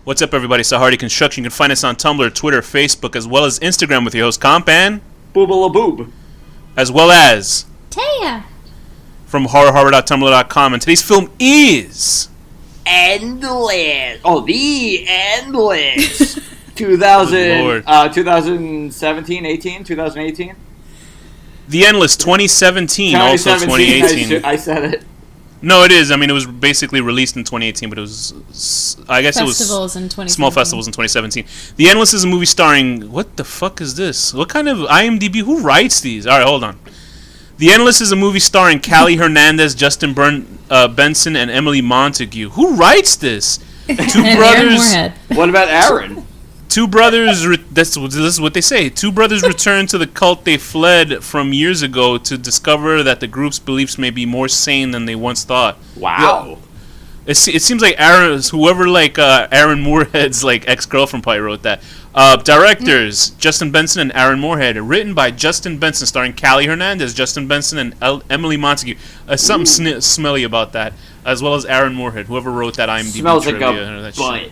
What's up, everybody? Sahardi Construction. You can find us on Tumblr, Twitter, Facebook, as well as Instagram with your host, Compan. Boobala-boob. As well as... Taya. From horrorhorror.tumblr.com. And today's film is... Endless. Oh, The Endless. 2017, 18, 2018? The Endless, 2017, also 2018. I said it. No, it is. I mean, it was basically released in 2018, but it was... I guess festivals it was... in 2017. Small festivals in 2017. The Endless is a movie starring... What the fuck is this? What kind of IMDb... Who writes these? Alright, hold on. The Endless is a movie starring Callie Hernandez, Justin Benson, and Emily Montague. Who writes this? Two brothers... What about Aaron? Two brothers... This is what they say. Two brothers return to the cult they fled from years ago to discover that the group's beliefs may be more sane than they once thought. Wow. It seems like whoever Aaron Moorhead's ex-girlfriend probably wrote that. Directors, Justin Benson and Aaron Moorhead. Written by Justin Benson, starring Callie Hernandez, Justin Benson, and Emily Montague. Something smelly about that, as well as Aaron Moorhead, whoever wrote that IMDb smells trivia. Like a butt.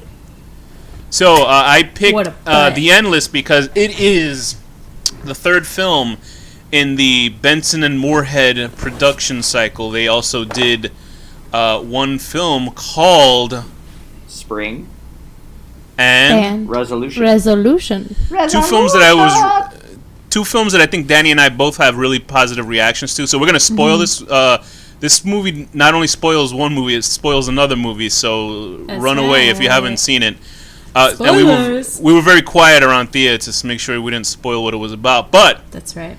So I picked The Endless because it is the third film in the Benson and Moorhead production cycle. They also did one film called Spring and Resolution. Two films that I think Danny and I both have really positive reactions to. So we're gonna spoil this. This movie not only spoils one movie, it spoils another movie. So run away if you haven't seen it. And we were very quiet around Thea to make sure we didn't spoil what it was about. But that's right.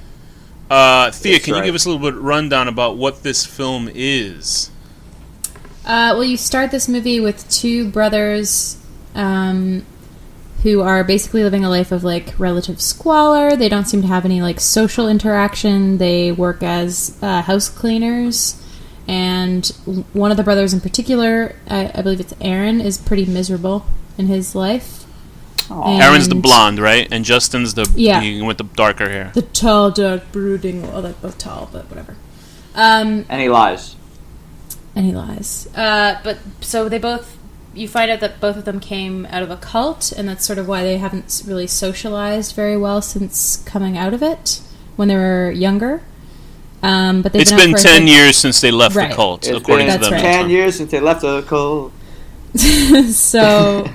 Thea, can you give us a little bit rundown about what this film is? Well, you start this movie with two brothers who are basically living a life of relative squalor. They don't seem to have any social interaction. They work as house cleaners, and one of the brothers in particular, I believe it's Aaron, is pretty miserable in his life. Aaron's the blonde, right? And Justin's the with the darker hair. The tall, dark, brooding. Well, they're both tall, but whatever. And he lies. But so you find out that both of them came out of a cult, and that's sort of why they haven't really socialized very well since coming out of it when they were younger. But it's been 10 years since they left the cult, according to them. 10 years since they left the cult. So...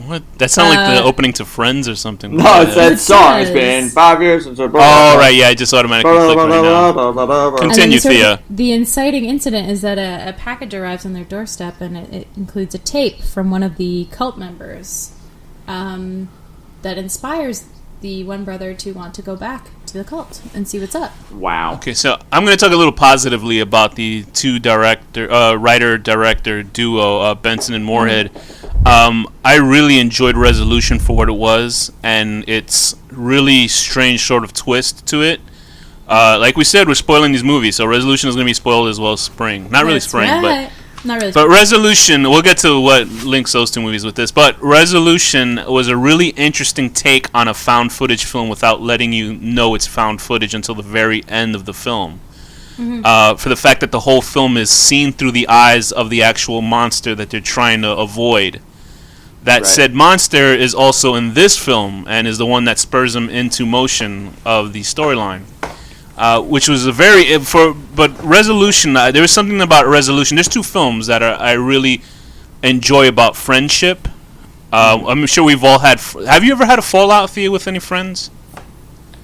What? That sounds like the opening to Friends or something. No, it's that song. It's been 5 years since... Oh, right, yeah, I just automatically clicked right now. Continue, Thea. The inciting incident is that a package arrives on their doorstep, and it includes a tape from one of the cult members that inspires the one brother to want to go back to the cult and see what's up. Wow. Okay, so I'm going to talk a little positively about the two writer-director duo, Benson and Moorhead. I really enjoyed Resolution for what it was, and its really strange sort of twist to it. Like we said, we're spoiling these movies, so Resolution is going to be spoiled as well as Spring. Not really Spring, right. Not really. But Resolution, we'll get to what links those two movies with this, but Resolution was a really interesting take on a found footage film without letting you know it's found footage until the very end of the film. Mm-hmm. For the fact that the whole film is seen through the eyes of the actual monster that they're trying to avoid. That said monster is also in this film and is the one that spurs them into motion of the storyline. Which was but Resolution, there was something about Resolution. There's two films that I really enjoy about friendship. I'm sure we've all had. Have you ever had a fallout, Thea, with any friends?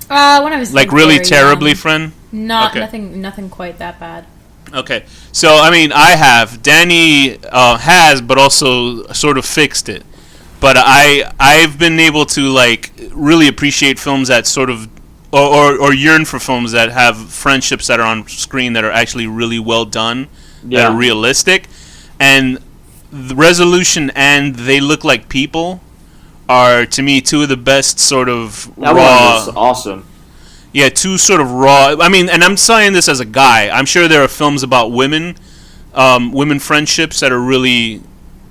When I was really terribly young. Friend. Nothing quite that bad. Okay, so I mean, I have. Danny has, but also sort of fixed it. But I've been able to really appreciate films that sort of. Or yearn for films that have friendships that are on screen that are actually really well done, that are realistic. And the Resolution and They Look Like People are, to me, two of the best sort of that raw... That one was awesome. Yeah, two sort of raw... I mean, and I'm saying this as a guy. I'm sure there are films about women friendships that are really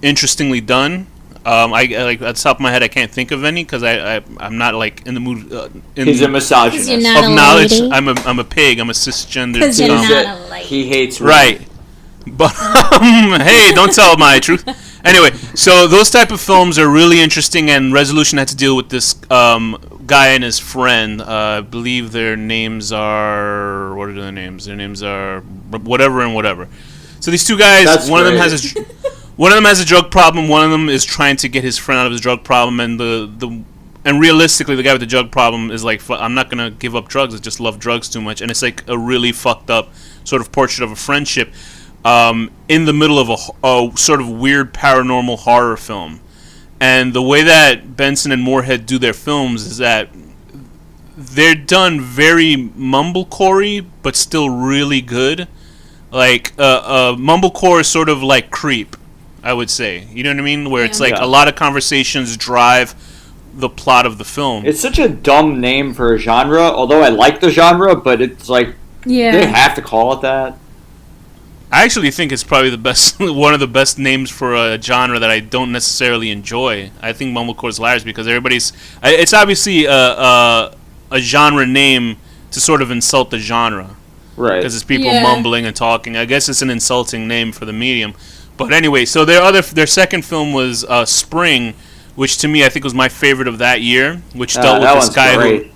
interestingly done. I at the top of my head, I can't think of any because I'm not in the mood. He's a misogynist. You're not of a knowledge. lady. I'm a pig. I'm a cisgendered. Because you're not a lady. He hates women. Right, but hey, don't tell my truth. Anyway, so those type of films are really interesting, and Resolution had to deal with this guy and his friend. I believe their names are... What are their names? Their names are whatever and whatever. So these two guys, That's one of them great. has a... One of them has a drug problem. One of them is trying to get his friend out of his drug problem, and realistically, the guy with the drug problem is like, I'm not gonna give up drugs. I just love drugs too much, and it's like a really fucked up sort of portrait of a friendship in the middle of a sort of weird paranormal horror film. And the way that Benson and Moorhead do their films is that they're done very mumblecore-y, but still really good. Like mumblecore is sort of like Creep, I would say. You know what I mean? Where it's like Yeah. a lot of conversations drive the plot of the film. It's such a dumb name for a genre, although I like the genre, but it's like, Yeah. they have to call it that. I actually think it's probably the best, one of the best names for a genre that I don't necessarily enjoy. I think mumblecore is hilarious because it's obviously a genre name to sort of insult the genre. Right. Because it's people Yeah. mumbling and talking. I guess it's an insulting name for the medium. But anyway, so their second film was Spring, which to me I think was my favorite of that year, which dealt that with this one's guy great. who...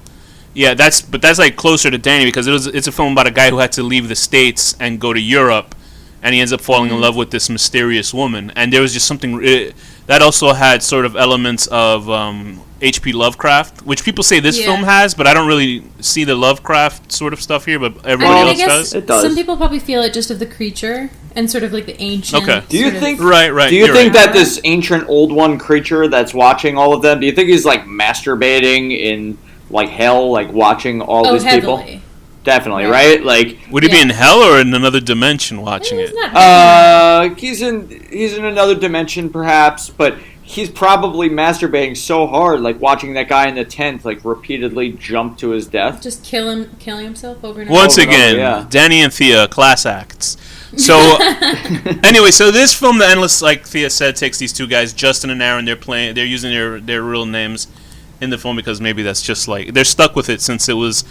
Yeah, that's like closer to Danny because it's a film about a guy who had to leave the States and go to Europe, and he ends up falling in love with this mysterious woman. And there was just something that also had sort of elements of H.P. Lovecraft, which people say this Yeah. film has, but I don't really see the Lovecraft sort of stuff here, but everybody I else guess does. It does. some people probably feel it just of the creature and sort of like the ancient. Okay. Do you sort of- think? Right. Do you you're think right. that this ancient old one creature that's watching all of them? Do you think he's like masturbating in like hell, like watching all Oh, these people? heavily. Definitely, Yeah. right? Like, Would he be Yeah. in hell or in another dimension watching It's it? not he's in another dimension, perhaps, but he's probably masturbating so hard, like watching that guy in the tent, like repeatedly jump to his death. just killing himself over and Once Over and over, again, yeah. Danny and Thea, class acts. So, anyway, so this film, The Endless, like Thea said, takes these two guys, Justin and Aaron. They're using their real names in the film because maybe that's just like they're stuck with it since it was,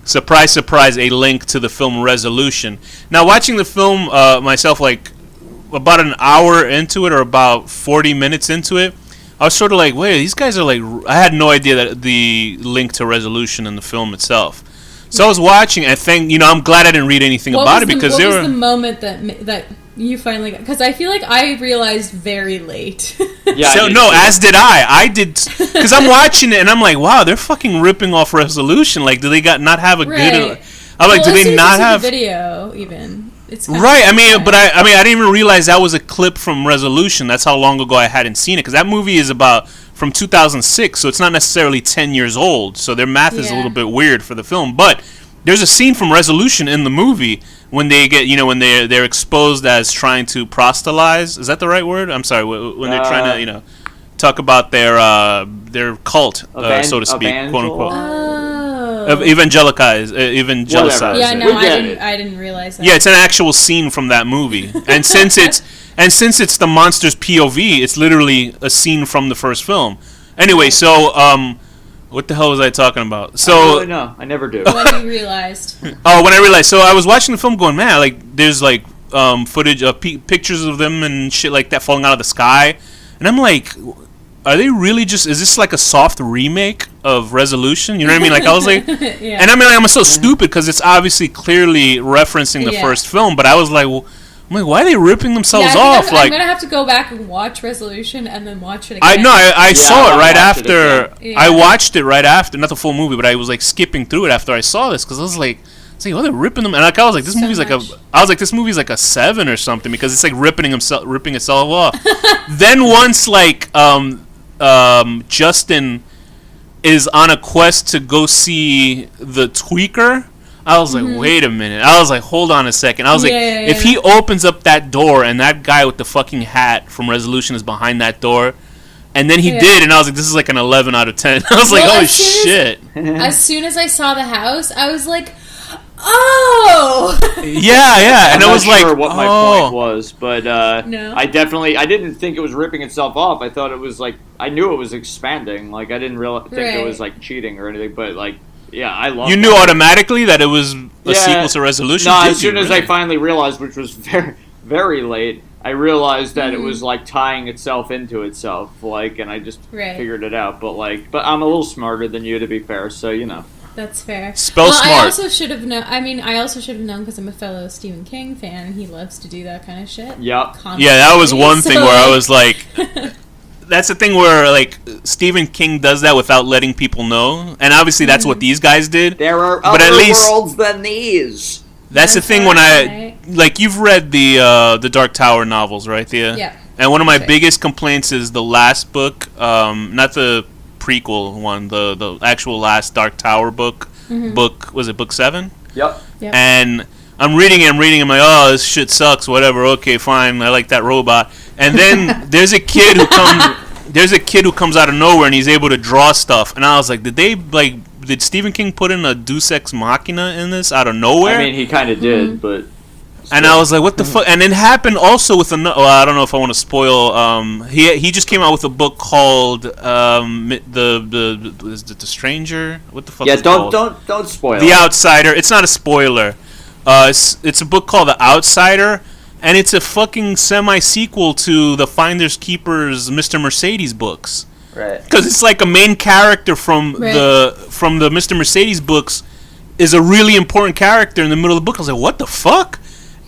surprise, surprise, a link to the film Resolution. Now, watching the film myself, like about an hour into it or about 40 minutes into it, I was sort of like, wait, these guys are like, I had no idea that the link to Resolution in the film itself. So I was watching, and I'm glad I didn't read anything about it because what was the moment that you finally got? Because I feel like I realized very late. Yeah, So I did no, too. as did I. I did because I'm watching it and I'm like, wow, they're fucking ripping off Resolution. Like, do they not have a good? Right. I'm like, Well, do as soon they as not you see have? the video? Even it's kind Right. of I mean, sad. but I didn't even realize that was a clip from Resolution. That's how long ago I hadn't seen it because that movie is about from 2006, so it's not necessarily 10 years old. So their math is a Yeah. little bit weird for the film, but. There's a scene from Resolution in the movie when they get, when they're exposed as trying to proselytize. Is that the right word? I'm sorry. When they're trying to, talk about their cult, so to speak, quote unquote, Oh. evangelicize, evangelicize. Whatever. Yeah, it. no, We I get didn't. it. I didn't realize that. Yeah, it's an actual scene from that movie, and since it's the monster's POV, it's literally a scene from the first film. Anyway, so what the hell was I talking about? I don't So really know. I never do. When you realized. oh, when I realized, so I was watching the film, going, man, like there's like footage of pictures of them and shit like that falling out of the sky, and I'm like, are they really just? Is this like a soft remake of Resolution? You know what I mean? Like I was like, Yeah. and I mean, like, I'm so stupid because it's obviously clearly referencing the Yeah. first film, but I was like, well, I'm like, why are they ripping themselves Yeah, I off? think I'm Like, gonna have to go back and watch Resolution and then watch it I again. know I saw it I'll right watch it after. again. I Yeah. watched it right after, not the full movie, but I was like skipping through it after I saw this because I was like, oh, they're ripping them, and like I was like, this So movie's like much. I was like, this movie's like a 7 or something because it's like ripping itself off. Then once like Justin is on a quest to go see the Tweaker. I was like, wait a minute. I was like, hold on a second. I was like, Yeah, if he opens up that door and that guy with the fucking hat from Resolution is behind that door, and then he Yeah. did, and I was like, this is like an 11 out of 10. I was like, Well, oh as soon shit. As soon as I saw the house, I was like, oh! Yeah, and I'm I not was sure like, what my oh. point was, but No? I didn't think it was ripping itself off. I thought it was like, I knew it was expanding. Like I didn't think it Right. was like cheating or anything. But like, yeah, I love. You knew automatically that it was a Yeah. sequel to Resolution? No, Did as soon you as really? I finally realized, which was very, very late, I realized that it was like tying itself into itself, like, and I just figured it out. But I'm a little smarter than you, to be fair. So That's fair. Spell smart. I also should have known. I mean, I also should have known because I'm a fellow Stephen King fan, and he loves to do that kind of shit. Yep. Constantly. Yeah, that was one thing where I was like, that's the thing where like Stephen King does that without letting people know, and obviously that's what these guys did. There are but other at least, worlds than these. That's the thing when like you've read the Dark Tower novels, right, Thea? Yeah. And one of my biggest complaints is the last book, not the prequel one, the actual last Dark Tower book. Book, was it book 7? Yep. And I'm reading it, I'm like, oh, this shit sucks, whatever, okay, fine, I like that robot. And then there's a kid who comes out of nowhere and he's able to draw stuff. And I was like, did Stephen King put in a Deus Ex Machina in this out of nowhere? I mean, he kind of did, but... And I was like, what the fuck? And it happened also with another... Well, I don't know if I want to spoil... he just came out with a book called... the Stranger? What the fuck is it called? Don't spoil The Outsider. It's not a spoiler. It's a book called The Outsider, and it's a fucking semi-sequel to the Finders Keepers Mr. Mercedes books. Right. Because it's like a main character from the Mr. Mercedes books is a really important character in the middle of the book. I was like, what the fuck?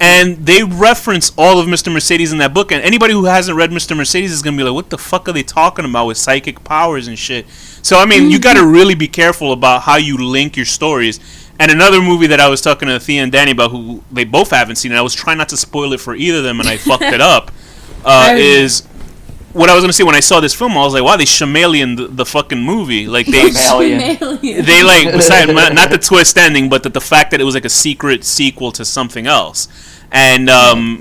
And they reference all of Mr. Mercedes in that book, and anybody who hasn't read Mr. Mercedes is going to be like, what the fuck are they talking about with psychic powers and shit? So, I mean, you got to really be careful about how you link your stories. And another movie that I was talking to Thea and Danny about, who they both haven't seen, and I was trying not to spoil it for either of them, and I fucked it up, is... What I was going to say, when I saw this film, I was like, wow, they Shyamalan the fucking movie. Like, they like, besides, not the twist ending, but the fact that it was like a secret sequel to something else. And,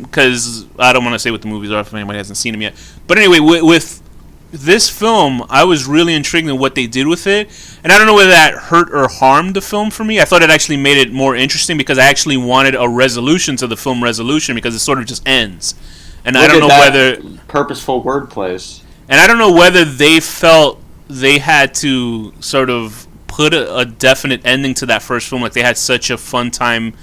because I don't want to say what the movies are if anybody hasn't seen them yet. But anyway, with this film, I was really intrigued in what they did with it. And I don't know whether that hurt or harmed the film for me. I thought it actually made it more interesting because I actually wanted a resolution to the film Resolution because it sort of just ends. And I don't know whether purposeful wordplays. And I don't know whether they felt they had to sort of put a definite ending to that first film, like they had such a fun time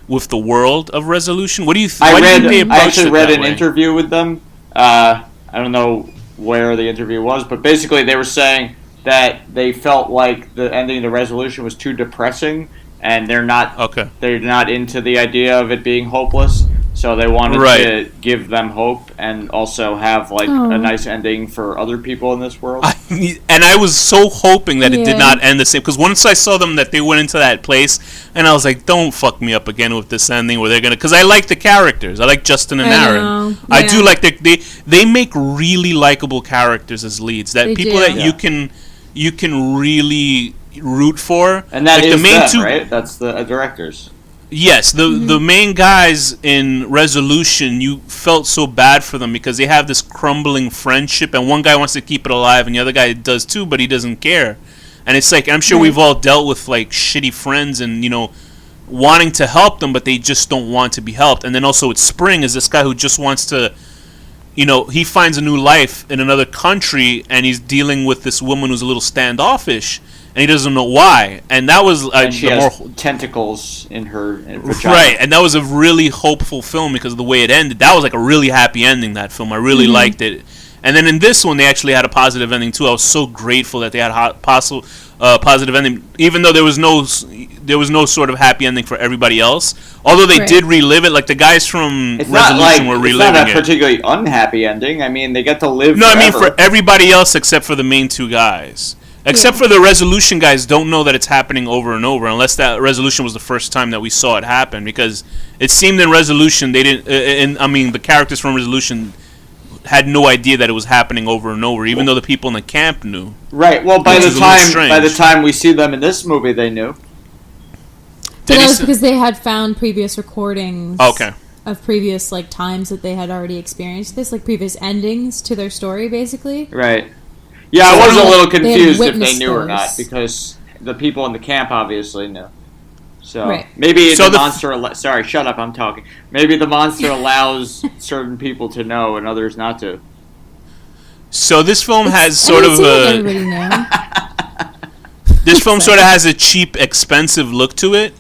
with the world of Resolution. What do you think? I actually read an interview with them. I don't know where the interview was, but basically they were saying that they felt like the ending of the Resolution was too depressing, and they're not into the idea of it being hopeless. So they wanted to give them hope and also have like a nice ending for other people in this world. And I was so hoping that it did not end the same, because once I saw them that they went into that place, and I was like, don't fuck me up again with this ending where they're gonna, because I like the characters. I like Justin and Aaron. I do like they make really likable characters as leads. That people that you can really root for. And that is the main them, right? That's the directors. Yes, the main guys in Resolution, you felt so bad for them because they have this crumbling friendship, and one guy wants to keep it alive, and the other guy does too, but he doesn't care. And it's like, I'm sure we've all dealt with like shitty friends and, wanting to help them, but they just don't want to be helped. And then also with Spring is this guy who just wants to, he finds a new life in another country, and he's dealing with this woman who's a little standoffish. And he doesn't know why, and that was and she has tentacles in her vagina. Right, and that was a really hopeful film because of the way it ended. That was like a really happy ending. That film, I really liked it. And then in this one, they actually had a positive ending too. I was so grateful that they had a positive ending, even though there was no sort of happy ending for everybody else. Although they did relive it, like the guys from Resolution were reliving it. It's not a particularly unhappy ending. I mean, they get to live. No, forever. I mean for everybody else except for the main two guys. Except for the Resolution guys don't know that it's happening over and over, unless that Resolution was the first time that we saw it happen. Because it seemed in Resolution they didn't. The characters from Resolution had no idea that it was happening over and over, even though the people in the camp knew. Right. Well, by the time we see them in this movie, they knew. But that was because they had found previous recordings. Okay. Of previous times that they had already experienced this, previous endings to their story, basically. Right. Yeah, I was a little confused if they knew or not, because the people in the camp obviously knew. So maybe the monster... Sorry, shut up, I'm talking. Maybe the monster allows certain people to know and others not to. So this film has sort of a... This film sort of has a cheap, expensive look to it,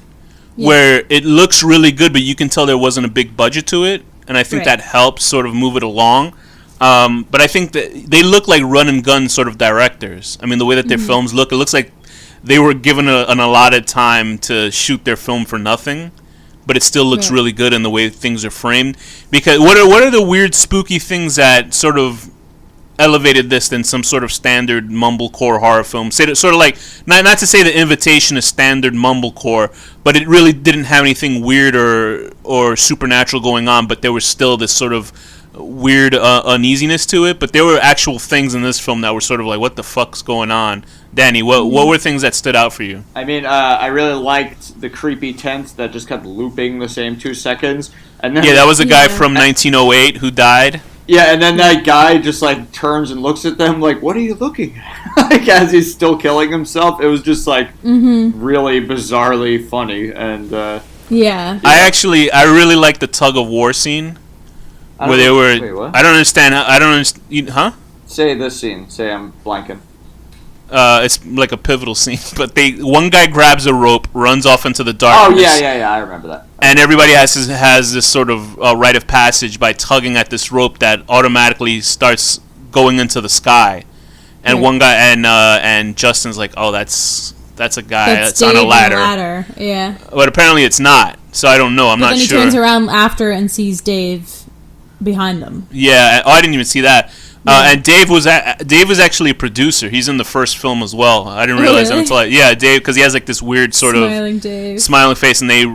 where it looks really good, but you can tell there wasn't a big budget to it. and I think Right. that helps sort of move it along. But I think that they look like run and gun sort of directors. I mean, the way that their films look, it looks like they were given an allotted time to shoot their film for nothing, but it still looks Right. really good in the way things are framed. Because what are the weird, spooky things that sort of elevated this than some sort of standard mumblecore horror film? Say that, sort of like not to say The Invitation is standard mumblecore, but it really didn't have anything weird or supernatural going on. But there was still this sort of weird uneasiness to it. But there were actual things in this film that were sort of like, what the fuck's going on? Danny, what were things that stood out for you? I mean, I really liked the creepy tent that just kept looping the same 2 seconds. And then, Yeah, that was a guy Yeah. from 1908 who died. yeah, and then that guy just like turns and looks at them like, "What are you looking at?" Like as he's still killing himself. It was just like really bizarrely funny, and Yeah. I really like the tug of war scene I where don't- they were. Wait, what? I don't understand. I don't understand. Huh? Say this scene. Say I'm blanking. It's like a pivotal scene, but one guy grabs a rope, runs off into the Oh darkness, yeah. I remember that. and everybody has this sort of rite of passage by tugging at this rope that automatically starts going into the sky. And Right. one guy and Justin's like, oh, that's a guy That's that's on a Dave ladder. Yeah. But apparently it's not. So I don't know. I'm But not then he sure. turns around after and sees Dave behind them. Yeah, I didn't even see that. And Dave was actually a producer. He's in the first film as well. I didn't realize that really? until Dave, because he has like this weird sort Smiling Dave. of smiling face, and they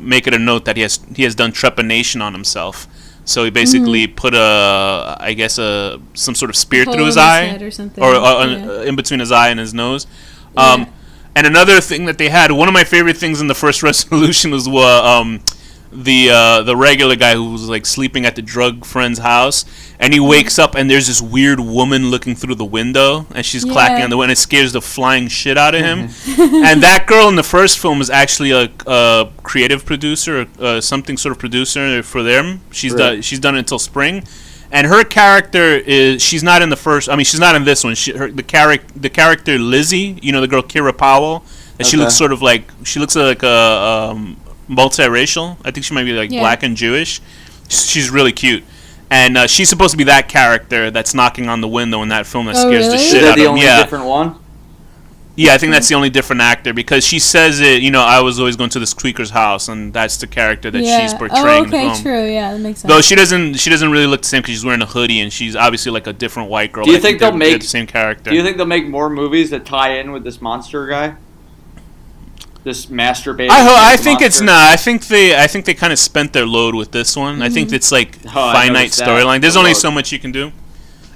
make it a note that he has done trepanation on himself. So he basically put some sort of spear Hole through his in his eye, head or something. or Yeah. in between his eye and his nose. Yeah. And another thing that they had, one of my favorite things in the first resolution was the regular guy who was like sleeping at the drug friend's house, and he wakes up and there's this weird woman looking through the window, and she's clacking on the window, and it scares the flying shit out of him. And that girl in the first film is actually a creative producer, something sort of producer for them. She's done it until spring. And her character she's not in the first. I mean, she's not in this one. The character Lizzie, the girl Kira Powell, and she looks like a multiracial. I think she might be like black and Jewish. She's really cute, and she's supposed to be that character that's knocking on the window in that film that scares the really? shit Is that out the of him. only Yeah, different one? yeah. I think that's the only different actor because she says it. I was always going to this tweaker's house, and that's the character that she's portraying in the okay, film. true. Yeah, that makes sense. Though she doesn't really look the same because she's wearing a hoodie and she's obviously like a different white girl. Do you I think they're they'll make the same character? Do you think they'll make more movies that tie in with this monster guy? This masturbating. I think it's monster? not. I think they kind of spent their load with this one. I think it's like I finite noticed that. storyline. There's The only load. so much you can do.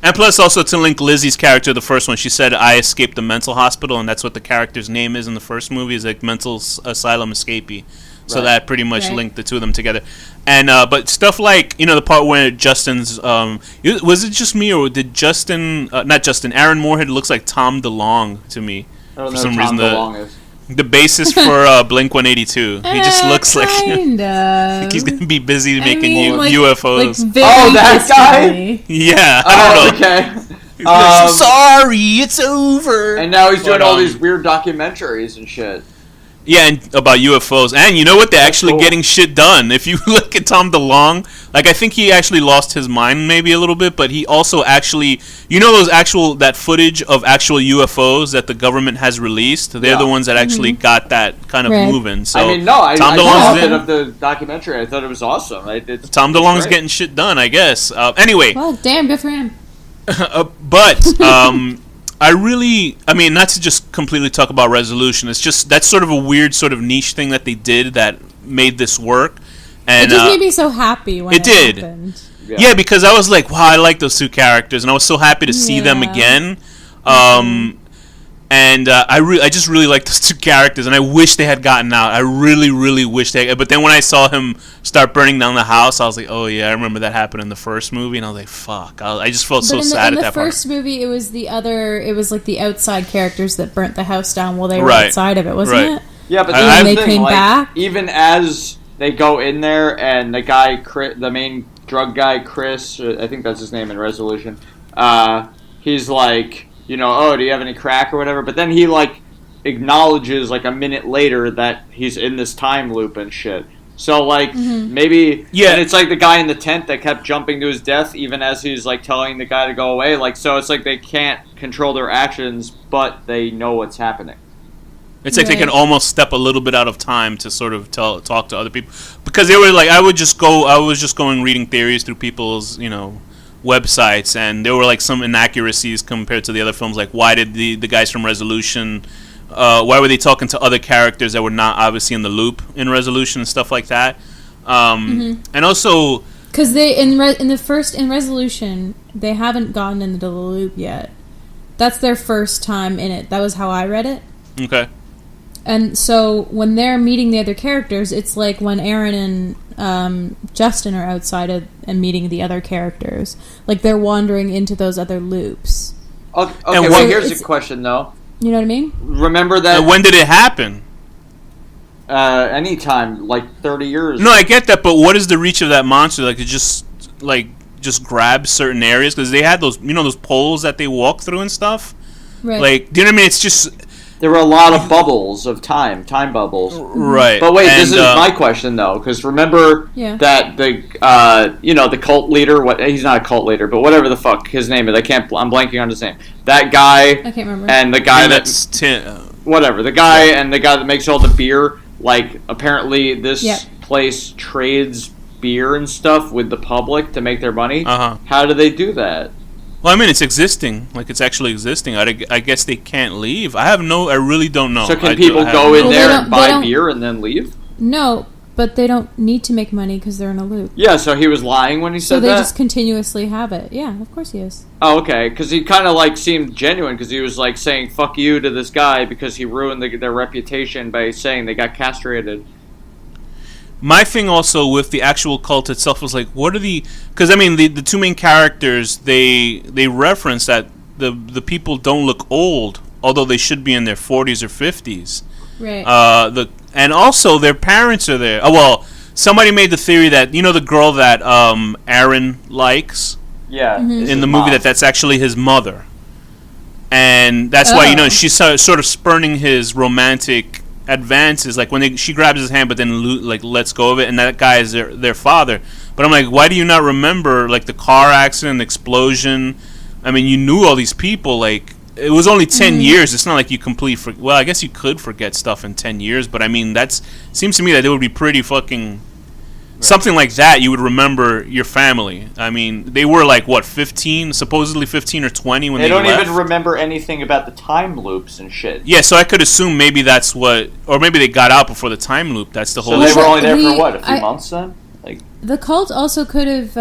And plus, also to link Lizzie's character, the first one, she said, "I escaped the mental hospital," and that's what the character's name is in the first movie, is like mental asylum escapee. So Right. that pretty much Right. linked the two of them together. And but stuff like the part where Justin's was it just me or did not Justin, Aaron Moorhead looks like Tom DeLonge to me I don't for know some who reason. Tom DeLonge is. The bassist for Blink 182. He just looks like kinda. he's gonna be busy I making mean, like- UFOs. Like very Oh, that guy? distantly. Yeah, I Oh, don't know. okay. He's like, Um, sorry, it's over. And now he's doing But, all these weird documentaries and shit. Yeah, and about UFOs. And you know what? They're actually cool. getting shit done. If you look at Tom DeLonge, like I think he actually lost his mind maybe a little bit, but he also actually, that footage of actual UFOs that the government has released. They're Yeah. the ones that actually got that kind of Right. moving. So I mean, no, I Tom saw a DeLonge's bit of the documentary. I thought it was awesome. Tom DeLonge's great. getting shit done, I guess. Anyway. Well, damn, good for him. But I mean, not to just completely talk about Resolution. It's just that's sort of a weird sort of niche thing that they did that made this work. And It just made me so happy when it it did. happened. yeah, because I was like, wow, I like those two characters, and I was so happy to see them Yeah. again. And I just really like those two characters, and I wish they had gotten out. I really, really wish they. But then when I saw him start burning down the house, I was like, oh yeah, I remember that happened in the first movie, and I was like, fuck. I just felt so But sad in at the that part. first movie, it was like the outside characters that burnt the house down while they were Right. outside of it, wasn't Right. it? Yeah, but I- that's When the they thing, came like, back? even as they go in there and the guy, the main drug guy, Chris, I think that's his name in Resolution, he's like, oh, do you have any crack or whatever? But then he, like, acknowledges, like, a minute later that he's in this time loop and shit. So like maybe and it's like the guy in the tent that kept jumping to his death even as he's like telling the guy to go away. Like so, it's like they can't control their actions, but they know what's happening. It's like they can almost step a little bit out of time to sort of talk to other people, because they were like, I was just going reading theories through people's websites, and there were like some inaccuracies compared to the other films. Like, why did the guys from Resolution, why were they talking to other characters that were not obviously in the loop in Resolution and stuff like that? And also because they in Resolution they haven't gotten into the loop yet. That's their first time in it. That was how I read it. Okay. And so when they're meeting the other characters, it's like when Aaron and Justin are outside and meeting the other characters. Like they're wandering into those other loops. Okay, well, here's a question though. You know what I mean? Remember that? And when did it happen? Anytime, like 30 years. No, I get that, but what is the reach of that monster? Like, it just grabs certain areas, because they had those, those poles that they walk through and stuff. Right. Like, do you know what I mean? It's just. There were a lot of bubbles of time bubbles. Right. But wait, this is my question though, because remember that the cult leader. He's not a cult leader, but whatever the fuck his name is, I'm blanking on his name. That guy. I can't remember. And the guy whatever, the guy and the guy that makes all the beer. Like, apparently this place trades beer and stuff with the public to make their money. How do they do that? Well, I mean, it's existing. Like, it's actually existing. I guess they can't leave. I really don't know. So can people go in there and buy beer and then leave? No, but they don't need to make money because they're in a loop. Yeah, so he was lying when he said that? So they just continuously have it. Yeah, of course he is. Oh, okay. Because he kind of, like, seemed genuine because he was, like, saying fuck you to this guy because he ruined their reputation by saying they got castrated. My thing also with the actual cult itself was like, what are the... Because, I mean, the two main characters, they reference that the people don't look old, although they should be in their 40s or 50s. Right. And also, their parents are there. Oh, well, somebody made the theory that, the girl that Aaron likes? Yeah. In the movie, that's actually his mother. And that's why, she's sort of spurning his romantic... advances, like when she grabs his hand but then lets go of it, and that guy is their father. But I'm like, why do you not remember like the car accident, the explosion? I mean, you knew all these people. Like, it was only 10 years. It's not like you well, I guess you could forget stuff in 10 years, but I mean, seems to me that it would be pretty fucking something like that. You would remember your family. I mean, they were like what, 15, supposedly 15 or 20 when they left. They don't even remember anything about the time loops and shit. Yeah, so I could assume maybe that's what, or maybe they got out before the time loop. That's the whole. So they were only there for what, a few months then? Like the cult also could have.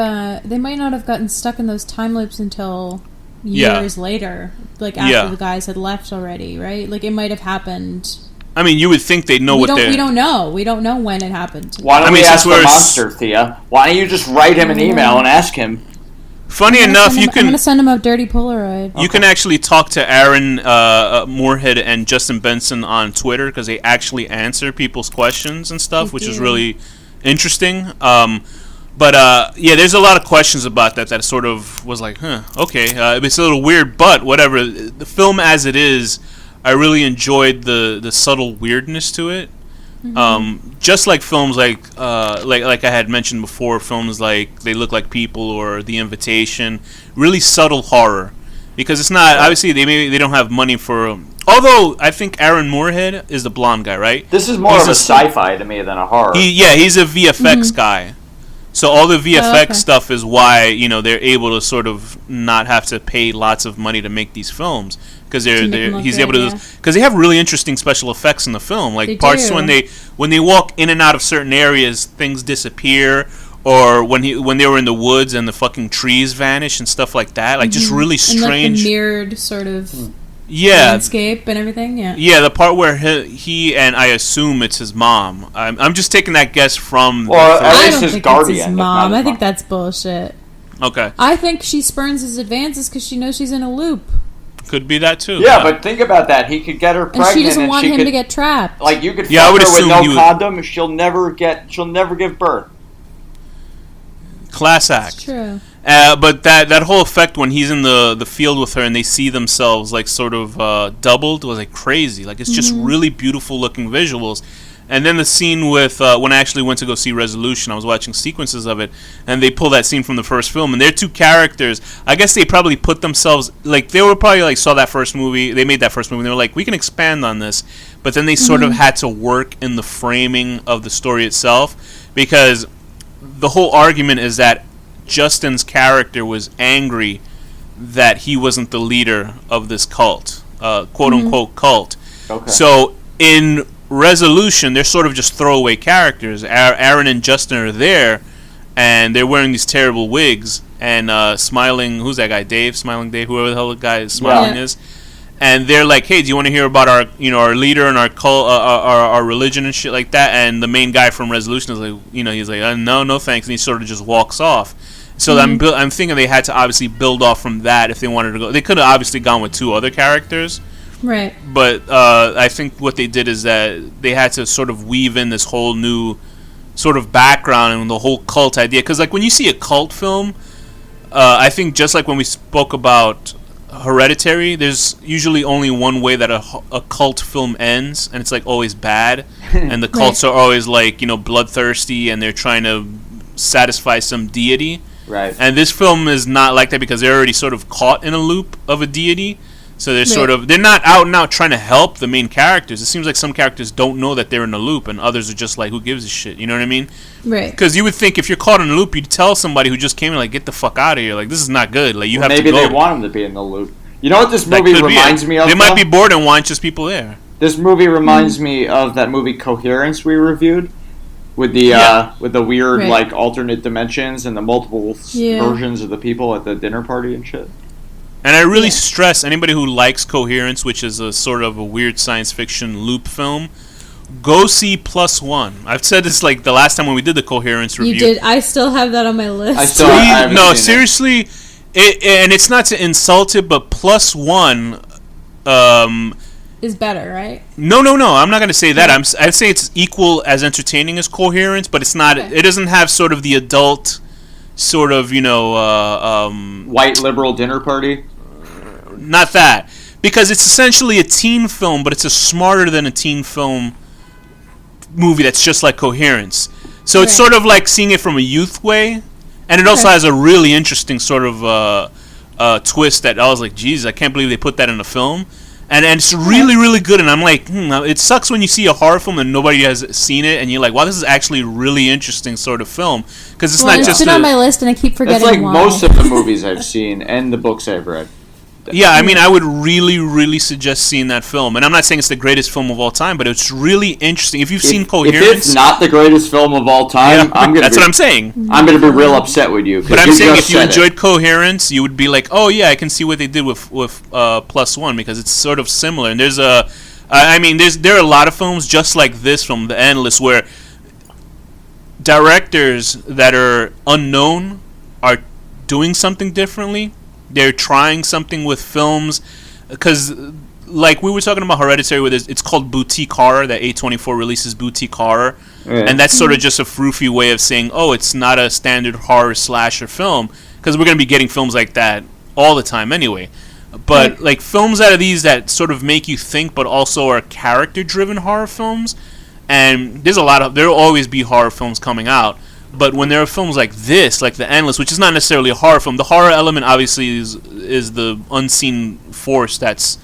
They might not have gotten stuck in those time loops until years later, like after the guys had left already, right? Like it might have happened. I mean, you would think they'd know what they're... We don't know. We don't know when it happened. Why don't we ask the monster, Thea? Why don't you just write him an email and ask him? Funny enough, I'm going to send him a dirty Polaroid. You can actually talk to Aaron Moorhead and Justin Benson on Twitter, because they actually answer people's questions and stuff, which is really interesting. But there's a lot of questions about that sort of was like, okay. It's a little weird, but whatever. The film as it is... I really enjoyed the subtle weirdness to it. Just like films like I had mentioned before, films like They Look Like People or The Invitation, really subtle horror, because it's not obviously they don't have money for. Although I think Aaron Moorhead is the blonde guy, right? This is more of a sci-fi to me than a horror. He's a VFX guy. So all the VFX stuff is why they're able to sort of not have to pay lots of money to make these films, because he's able to, because they have really interesting special effects in the film, like they parts do. when they walk in and out of certain areas, things disappear, or when they were in the woods and the fucking trees vanish and stuff like that, like just really strange, and like the mirrored sort of landscape and everything. Yeah, the part where he and I assume it's his mom. I'm just taking that guess from. Or at least his guardian. It's his mom. I think that's bullshit. Okay. I think she spurns his advances because she knows she's in a loop. Could be that too. Yeah, but think about that. He could get her pregnant, and she doesn't want him to get trapped. Like you could fuck her with no condom, she'll never give birth. Class act. It's true. But that whole effect when he's in the field with her and they see themselves like sort of doubled was like crazy. Like it's just really beautiful looking visuals. And then the scene with when I actually went to go see Resolution, I was watching sequences of it, and they pull that scene from the first film. And their two characters, I guess they probably put themselves like they were probably like saw that first movie, they made that first movie, and they were like, we can expand on this, but then they sort of had to work in the framing of the story itself, because the whole argument is that Justin's character was angry that he wasn't the leader of this cult, quote unquote cult. Okay. So in Resolution, they're sort of just throwaway characters. Aaron and Justin are there, and they're wearing these terrible wigs. And Smiling, who's that guy? Smiling Dave, whoever the hell the guy Smiling is. And they're like, "Hey, do you want to hear about our leader and our cult, our religion and shit like that?" And the main guy from Resolution is like, he's like, "No, thanks," and he sort of just walks off. So I'm thinking they had to obviously build off from that if they wanted to go. They could have obviously gone with two other characters. Right. But I think what they did is that they had to sort of weave in this whole new sort of background and the whole cult idea. Because, like, when you see a cult film, I think just like when we spoke about Hereditary, there's usually only one way that a cult film ends, and it's, like, always bad. And the cults are always, like, bloodthirsty, and they're trying to satisfy some deity. Right. And this film is not like that because they're already sort of caught in a loop of a deity. So they're not out and out trying to help the main characters. It seems like some characters don't know that they're in a loop, and others are just like, who gives a shit? You know what I mean? Right. Because you would think if you're caught in a loop, you'd tell somebody who just came in, like, get the fuck out of here. Like, this is not good. Like, you have to go. Maybe they want them to be in the loop. You know what this movie reminds me of? They might be bored and want just people there. This movie reminds me of that movie Coherence we reviewed. With the weird, like, alternate dimensions and the multiple versions of the people at the dinner party and shit. And I really stress anybody who likes Coherence, which is a sort of a weird science fiction loop film, go see Plus One. I've said this like the last time when we did the Coherence review. You did. I still have that on my list. No, seriously, and it's not to insult it, but Plus One is better, right? No. I'm not going to say that. I'd say it's equal as entertaining as Coherence, but it's not. Okay. It doesn't have sort of the adult, sort of white liberal dinner party. Not that, because it's essentially a teen film, but it's a smarter than a teen film movie that's just like Coherence. So it's sort of like seeing it from a youth way, and it also has a really interesting sort of twist that I was like, geez, I can't believe they put that in a film. And it's really, really good. And I'm like, it sucks when you see a horror film and nobody has seen it, and you're like, wow, this is actually a really interesting sort of film. Because it's not just... It's been on my list, and I keep forgetting why. It's like most of the movies I've seen and the books I've read. Yeah, I mean, I would really, really suggest seeing that film. And I'm not saying it's the greatest film of all time, but it's really interesting. If you've seen Coherence... If it's not the greatest film of all time, that's what I'm saying. I'm going to be real upset with you. But I'm saying if you enjoyed Coherence, you would be like, oh, yeah, I can see what they did with Plus One, because it's sort of similar. And there are a lot of films just like this from The Endless where directors that are unknown are doing something differently. They're trying something with films, because like we were talking about Hereditary, where it's called boutique horror, that A24 releases boutique horror, and that's sort of just a froofy way of saying, oh, it's not a standard horror slasher film, because we're going to be getting films like that all the time anyway. But like films out of these that sort of make you think, but also are character-driven horror films, and there'll always be horror films coming out. But when there are films like this, like The Endless, which is not necessarily a horror film, the horror element obviously is the unseen force that's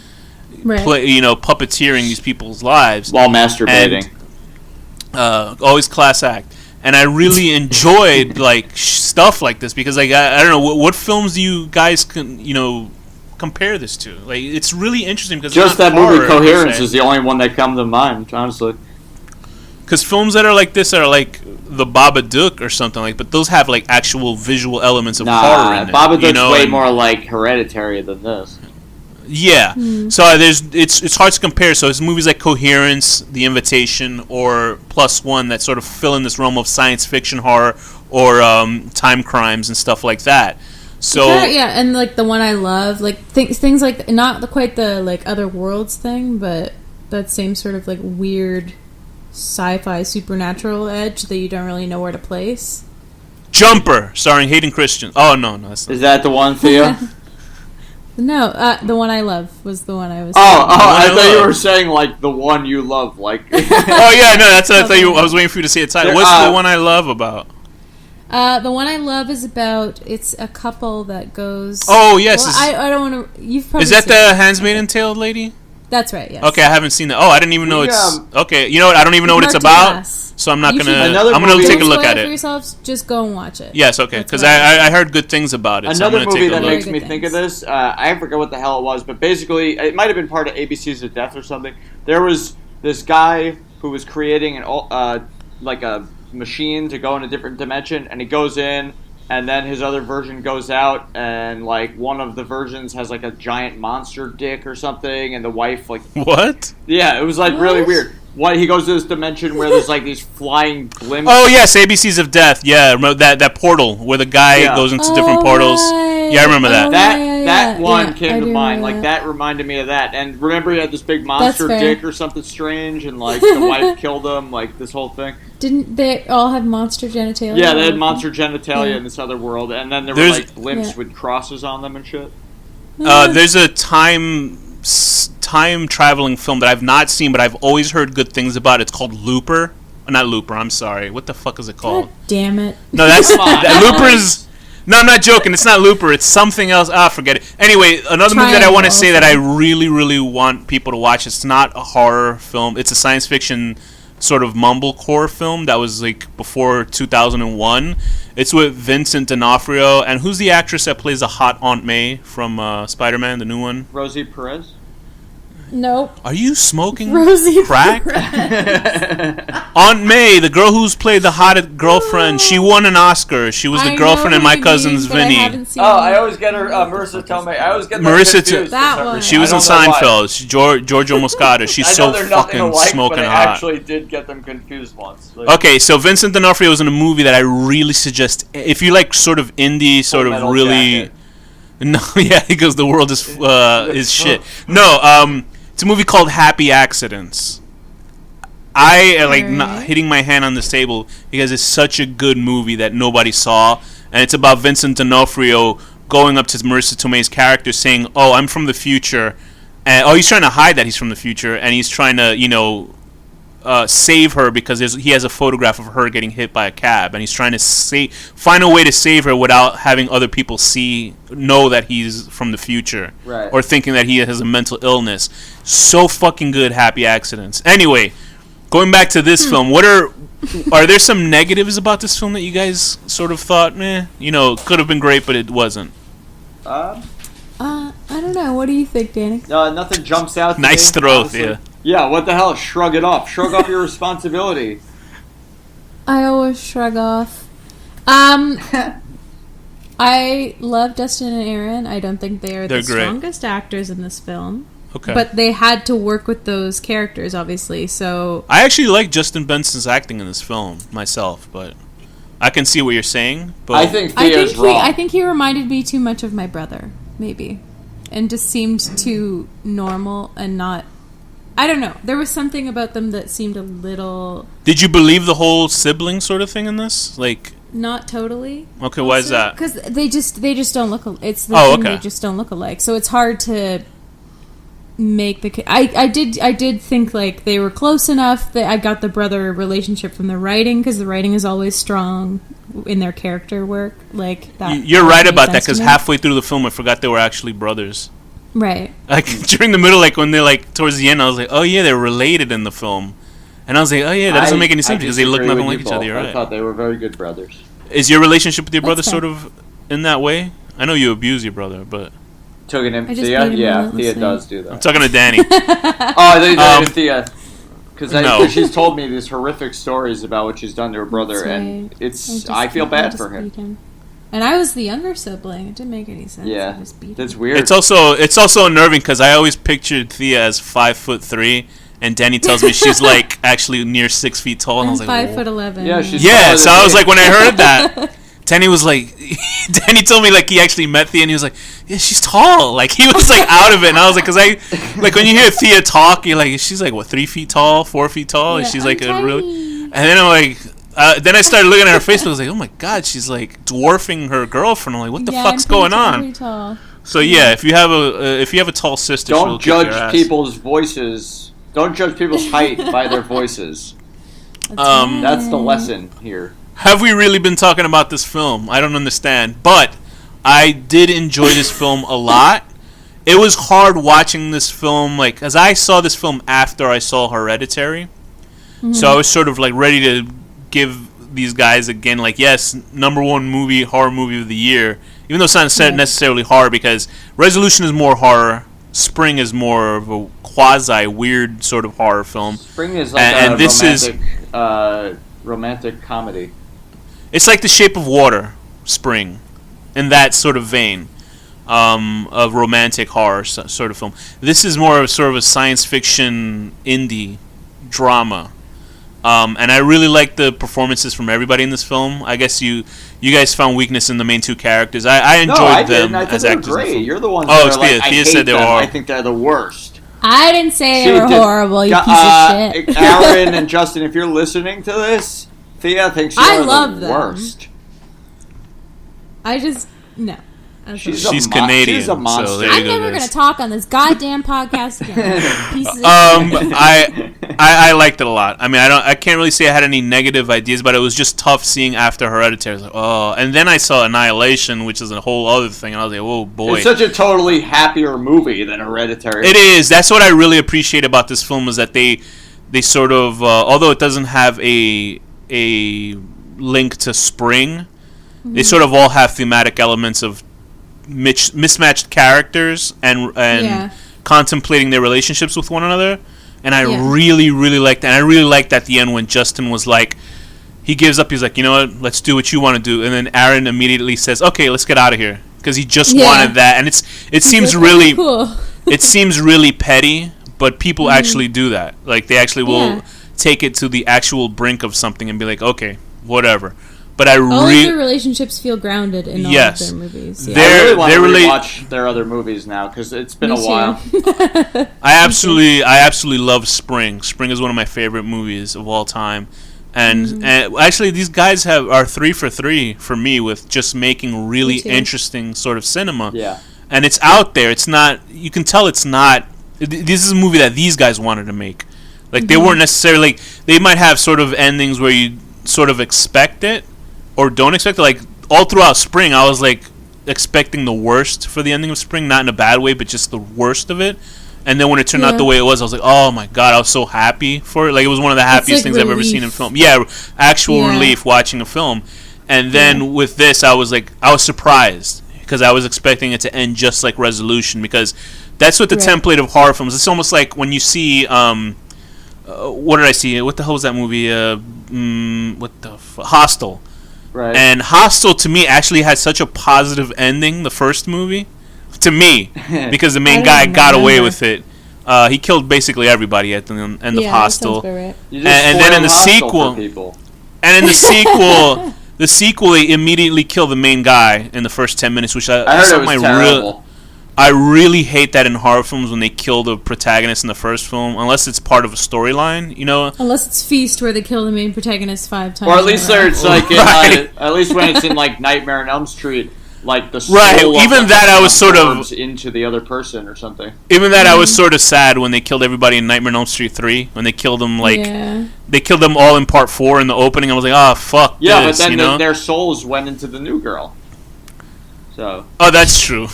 puppeteering these people's lives while masturbating. And, always class act. And I really enjoyed like stuff like this because like I don't know what films do you guys compare this to? Like it's really interesting because just that movie Coherence is the only one that comes to mind, honestly. Because films that are like this are like the Babadook or something like, but those have like actual visual elements of horror in it. Babadook's way more like Hereditary than this. Yeah, so it's hard to compare. So it's movies like Coherence, The Invitation, or Plus One that sort of fill in this realm of science fiction horror or time crimes and stuff like that. So and like the one I love, like things like not quite the like Other Worlds thing, but that same sort of like weird sci-fi supernatural edge that you don't really know where to place. Jumper, starring Hayden Christensen. Oh no, that's not. Is that the one, Thea? No, the one I love was the one I was. I thought you love. were saying like the one you love, like. Oh yeah, no, that's what I thought you. I was waiting for you to say the title. What's the one I love about? The one I love is about it's a couple that goes. Oh yes, Well, I don't want to. You've probably is that seen the it. Handmaid's Tale lady? That's right. Yes. Okay, I haven't seen that. Oh, I didn't even know it's. Okay, you know what? I don't even know what it's Mark about, Duplass. so I'm not You gonna. should- Another I'm gonna movie- take a Don't look spoil at it for it. yourselves. Just go and watch it. Yes, okay, That's because what I heard good things about it. So I'm Another gonna movie take a that look. makes me Very think good of this, I forget what the hell it was, but basically, it might have been part of ABC's of Death or something. There was this guy who was creating like a machine to go in a different dimension, and he goes in, and then his other version goes out, and like one of the versions has like a giant monster dick or something, and the wife like What? yeah, it was like really What? weird. Why he goes to this dimension where there's like these flying blimps. Oh yes, ABCs of Death. Yeah, remember that portal where the guy Yeah. goes into different portals. Right. Yeah, I remember that. Oh, That yeah, that yeah. one Yeah, came I to do mind. remember Like that reminded me of that. And remember, he had this big monster fair. dick or something strange, and like the wife killed him. Like this whole thing. Didn't they all have monster genitalia? Yeah, they had monster genitalia Yeah. in this other world, and then there There's- were like blimps Yeah. with crosses on them and shit. There's a time traveling film that I've not seen, but I've always heard good things about. It's called Looper. Not Looper. I'm sorry. What the fuck is it called? God damn it. No, that's Come on. Looper's. No, I'm not joking. It's not Looper. It's something else. Forget it. Anyway, another movie that I want to say that I really, really want people to watch. It's not a horror film. It's a science fiction sort of mumblecore film that was like before 2001. It's with Vincent D'Onofrio, and who's the actress that plays the hot Aunt May from Spider-Man, the new one? Rosie Perez. Nope. Are you smoking Rosie crack? Aunt May, the girl who's played the hot girlfriend, she won an Oscar. She was the I girlfriend know in who My you Cousin's mean, but I Vinny. haven't seen always get her Marissa Tomei. I always get Marissa confused. That one. She was in Seinfeld. Giorgio Moscato. She's so they're nothing fucking alike, smoking but I hot. actually did get them confused once. Like, Okay, so Vincent D'Onofrio was in a movie that I really suggest if you like sort of indie, sort Full of Metal really. Jacket. No, yeah, he goes. The world is shit. No, it's a movie called Happy Accidents. I like not hitting my hand on this table because it's such a good movie that nobody saw, and it's about Vincent D'Onofrio going up to Marissa Tomei's character saying, "Oh, I'm from the future," and he's trying to hide that he's from the future, and he's trying to save her because he has a photograph of her getting hit by a cab, and he's trying to find a way to save her without having other people know that he's from the future, Right. or thinking that he has a mental illness. So fucking good, Happy Accidents. Anyway, going back to this film, are there some negatives about this film that you guys sort of thought, could have been great, but it wasn't? I don't know. What do you think, Danny? Nothing jumps out. To Nice me, throw, honestly. Thea. Yeah, what the hell? Shrug it off. Shrug off your responsibility. I always shrug off. I love Dustin and Aaron. I don't think they're the They're great. strongest actors in this film. Okay. But they had to work with those characters, obviously. So I actually like Justin Benson's acting in this film myself, but I can see what you're saying. But I think I Thea's think wrong. I think he reminded me too much of my brother, maybe, and just seemed too normal and not. I don't know. There was something about them that seemed a little did you believe the whole sibling sort of thing in this? Like, not totally. okay, why is that? Because they just don't look. It's the Oh, thing, okay. they just don't look alike. So it's hard to make the. I did think like they were close enough that I got the brother relationship from the writing, because the writing is always strong in their character work. Like that. You're right made about that sense to because me. halfway through the film, I forgot they were actually brothers. Right. Like during the middle, like when they're like towards the end, I was like, oh yeah, they're related in the film, and I was like, oh yeah, that doesn't make any sense because they look disagree nothing with like you each other. both. You're I right. thought they were very good brothers. Is your relationship with your brother That's sort fair. of in that way? I know you abuse your brother, but Took him I just Thea? beat him Yeah, relentlessly. Thea does do I'm that. talking to Danny. Oh, I thought you Um, did Thea. Because no. she's told me these horrific stories about what she's done to her brother, That's and right. it's I feel bad for him. Beat him. And I was the younger sibling. It didn't make any sense. I Yeah, just beat that's him. weird. It's also unnerving because I always pictured Thea as 5'3", and Danny tells me she's like actually near 6 feet tall, and I I'm was like, 5'11". Yeah, she's- yeah. So I was me. like, when I heard that, Danny was like, Danny told me like he actually met Thea, and he was like, yeah, she's tall. Like he was like out of it, and I was like, because I like when you hear Thea talk, you're like, she's like what 3 feet tall, 4 feet tall, and Yeah, she's like I'm a really. tiny. And then I'm like. Then I started looking at her Facebook. I was like, "Oh my god, she's like dwarfing her girlfriend." I'm like, "What the Yeah, fuck's I'm pretty going on?" Tall. So yeah, if you have a tall sister, don't judge people's voices. Don't judge people's height by their voices. That's the lesson here. Have we really been talking about this film? I don't understand, but I did enjoy this film a lot. It was hard watching this film, like, as I saw this film after I saw Hereditary. Mm-hmm. So I was sort of like ready to give these guys again, like, yes, #1 horror movie of the year. Even though it's not necessarily horror, because Resolution is more horror, Spring is more of a quasi weird sort of horror film. Spring is like romantic comedy. It's like The Shape of Water, Spring, in that sort of vein of romantic horror sort of film. This is more of sort of a science fiction indie drama. And I really like the performances from everybody in this film. I guess you guys found weakness in the main two characters. I enjoyed them as actors. Great. You're the one. Oh, Thea said they were. I think they're the worst. I didn't say they were horrible. You piece of shit. Aaron and Justin, if you're listening to this, Thea thinks you're the worst. I just no. She's Canadian. She's a monster. So I'm never going to talk on this goddamn podcast again. I liked it a lot. I mean, I can't really say I had any negative ideas, but it was just tough seeing after Hereditary. I was like, oh, and then I saw Annihilation, which is a whole other thing, and I was like, oh boy, it's such a totally happier movie than Hereditary. It is. That's what I really appreciate about this film, is that they sort of, although it doesn't have a link to Spring, they sort of all have thematic elements of mismatched characters and contemplating their relationships with one another, and I really liked that. And I really liked at the end when Justin was like, he gives up, he's like, you know what, let's do what you want to do, and then Aaron immediately says, okay, let's get out of here, because he just wanted that. And it seems like, really cool. It seems really petty, but people actually do that. Like, they actually will take it to the actual brink of something and be like, okay, whatever. But all of their relationships feel grounded in all of their movies. Yeah. I really want to watch their other movies now, because it's been a while. I absolutely love Spring. Spring is one of my favorite movies of all time, and actually these guys are 3 for 3 for me with just making really interesting sort of cinema. Yeah, and it's out there. It's not. You can tell it's not. This is a movie that these guys wanted to make. Like they weren't necessarily. They might have sort of endings where you sort of expect it. Or don't expect it. Like, all throughout Spring, I was, like, expecting the worst for the ending of Spring. Not in a bad way, but just the worst of it. And then when it turned out the way it was, I was like, oh, my God, I was so happy for it. Like, it was one of the happiest things I've ever seen in film. Yeah, actual relief watching a film. And then with this, I was surprised. Because I was expecting it to end just like Resolution. Because that's what the template of horror films. It's almost like when you see... what did I see? What the hell was that movie? Hostel. Right. And Hostel, to me, actually had such a positive ending, the first movie, to me, because the main guy got away with it. He killed basically everybody at the end of Hostel. Right. And then in the sequel, the sequel, they immediately kill the main guy in the first 10 minutes, which I heard it was terrible. I really hate that in horror films when they kill the protagonist in the first film, unless it's part of a storyline, you know. Unless it's Feast, where they kill the main protagonist 5 times. Or at least it's like at least when it's in like Nightmare on Elm Street, like the soul even that I was sort of into the other person or something. Even that I was sort of sad when they killed everybody in Nightmare on Elm Street 3, when they killed them they killed them all in part 4 in the opening. I was like, oh fuck this, but then their souls went into the new girl. So. Oh, that's true.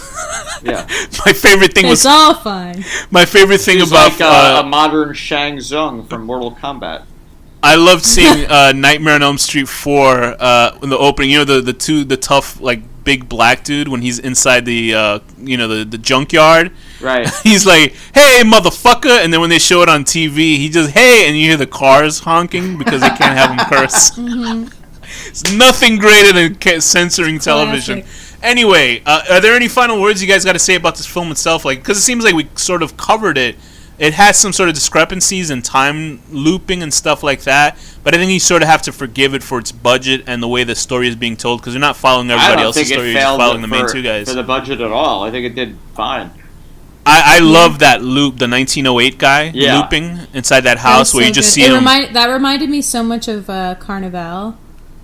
Yeah. My favorite thing was... It's all fine. My favorite thing She's about... like a modern Shang Tsung from Mortal Kombat. I loved seeing Nightmare on Elm Street 4 in the opening. You know, the tough, like, big black dude when he's inside the, the junkyard. Right. He's like, hey, motherfucker. And then when they show it on TV, he just, hey, and you hear the cars honking because they can't have him curse. It's nothing greater than censoring television. Classic. Anyway, are there any final words you guys got to say about this film itself? Like, because it seems like we sort of covered it. It has some sort of discrepancies and time looping and stuff like that. But I think you sort of have to forgive it for its budget and the way the story is being told, because you're not following everybody else's story. You're just following the main two guys. For the budget at all, I think it did fine. I love that loop, the 1908 guy looping inside that house where you just see him. That reminded me so much of Carnival.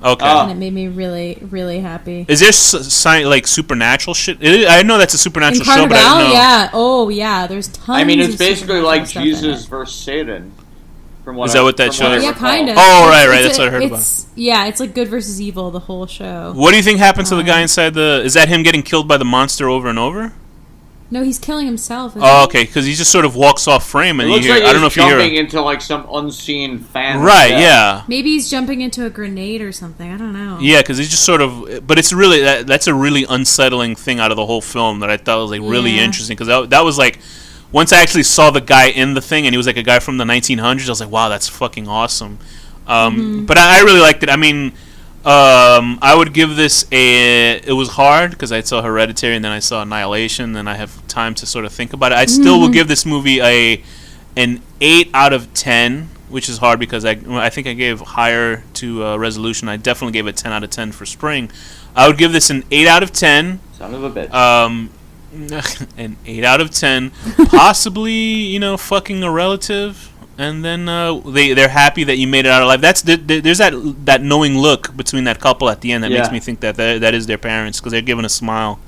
Okay. and it made me really, really happy. Is there like supernatural shit? I know that's a supernatural In show, but I Carnival, don't know. yeah. Oh, yeah. There's tons. I mean, it's of basically supernatural like stuff in Jesus it. versus Satan. From what Is that what that from show what I is? Yeah, recall. kind of. Oh, right. That's what I heard about. Yeah, it's like good versus evil, the whole show. What do you think happened to the guy inside the? Is that him getting killed by the monster over and over? No, he's killing himself. Isn't Oh, he? okay, because he just sort of walks off frame, It and you looks hear. like I don't know he's if you jumping hear. into like some unseen fan. Right. death. Yeah. Maybe he's jumping into a grenade or something. I don't know. Yeah, because he's just sort of. But it's really that's a really unsettling thing out of the whole film that I thought was like really Yeah. interesting because that was like. Once I actually saw the guy in the thing, and he was like a guy from the 1900s, I was like, "Wow, that's fucking awesome." But I really liked it. I mean, I would give this a. It was hard because I saw Hereditary and then I saw Annihilation, and I have time to sort of think about it. I still will give this movie an 8 out of 10, which is hard because I think I gave higher to Resolution. I definitely gave it 10 out of 10 for Spring. I would give this an 8 out of 10. Son of a bitch. An 8 out of 10, possibly fucking a relative, and then they're happy that you made it out alive. There's that knowing look between that couple at the end that makes me think that is their parents because they're giving a smile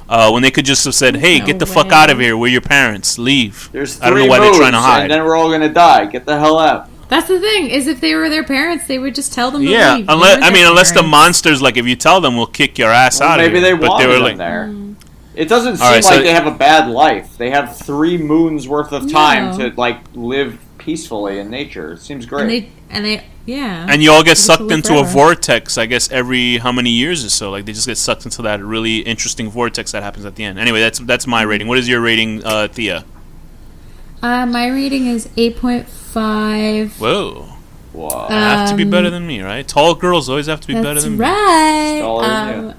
when they could just have said, "Hey, No get the way. fuck out of here. We're your parents. Leave." There's 3 I don't know why they're trying to moves, hide. and then we're all gonna die. Get the hell out. That's the thing. Is if they were their parents, they would just tell them to Yeah, leave. They unless weren't their unless the parents. monsters like if you tell them we'll kick your ass Well, out of maybe here. they But wanted they were them like, there. It doesn't seem Alright, like so- they have a bad life. They have 3 moons worth of time No. to like live peacefully in nature. It seems great. And they, yeah. and you all get They sucked live into a forever. vortex, I guess, every how many years or so. Like, they just get sucked into that really interesting vortex that happens at the end. Anyway, that's my rating. What is your rating, Thea? My rating is 8.5. Whoa. Wow. Have to be better than me, right? Tall girls always have to be better That's than me. right. Taller than you.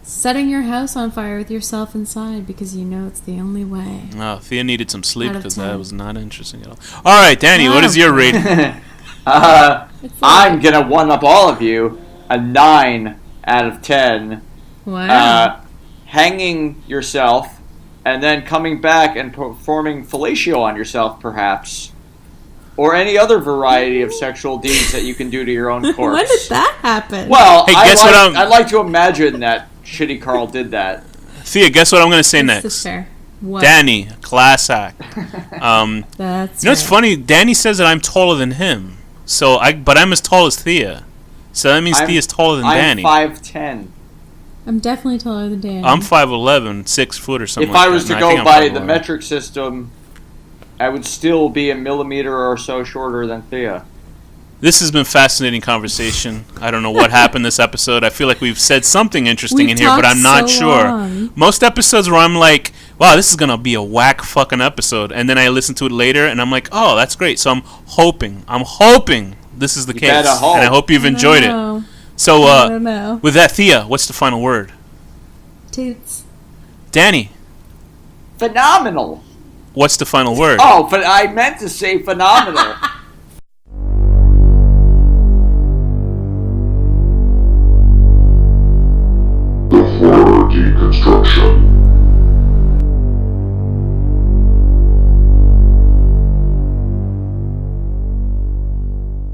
Setting your house on fire with yourself inside because you know it's the only way. Oh, Thea needed some sleep Out of because that 10. was not interesting at all. All right, Danny, what is your rating? I'm gonna one up all of you. A 9 out of 10. Wow. Hanging yourself and then coming back and performing fellatio on yourself, perhaps, or any other variety of sexual deeds that you can do to your own corpse. When did that happen? Well, Hey, guess what I'd like to imagine that Shitty Carl did that. Thea, guess what I'm going to say That's next? fair. What? Danny, class act. That's What's funny? Danny says that I'm taller than him, but I'm as tall as Thea. So that means Thea's taller than Danny. I'm 5'10". I'm definitely taller than Danny. I'm 5'11", 6 foot or something. If like I was that. to No, I think go I'm by the 5'11". metric system, I would still be a millimeter or so shorter than Thea. This has been fascinating conversation. I don't know what happened this episode. I feel like we've said something interesting We've in here, but I'm not talked so sure. long. Most episodes where I'm like, wow, this is going to be a whack fucking episode. And then I listen to it later and I'm like, oh, that's great. So I'm hoping this is the case. better hope. And I hope you've enjoyed it. So I don't know. with that, Thea, what's the final word? Toots. Danny, Phenomenal! what's the final word? Oh, but I meant to say phenomenal. The horror deconstruction.